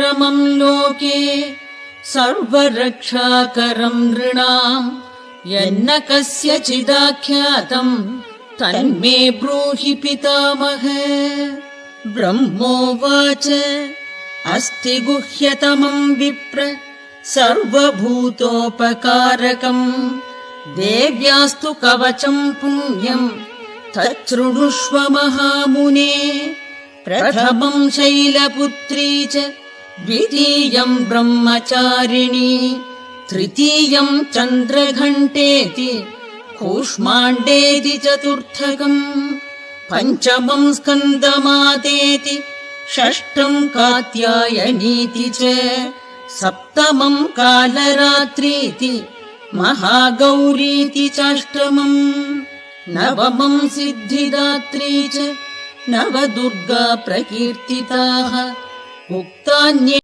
परमं लोके सर्वरक्षाकरं नृणाम् यन्न कस्यचिदाख्यातम् तन्मे ब्रूहि पितामह। ब्रह्मोवाच अस्ति गुह्यतमं विप्र सर्वभूतोपकारकम् देव्यास्तु कवचं पुण्यं तच्छृणुष्व महामुने। प्रथमं शैलपुत्री च द्वितीयं ब्रह्मचारिणी तृतीयं चन्द्रघण्टेति कूष्माण्डेति चतुर्थकम् पञ्चमं स्कन्दमातेति षष्ठं कात्यायनीति च सप्तमं कालरात्रीति महागौरीति चाष्टमम् नवमं सिद्धिदात्री च नवदुर्गा प्रकीर्तिताः उक्तान्ये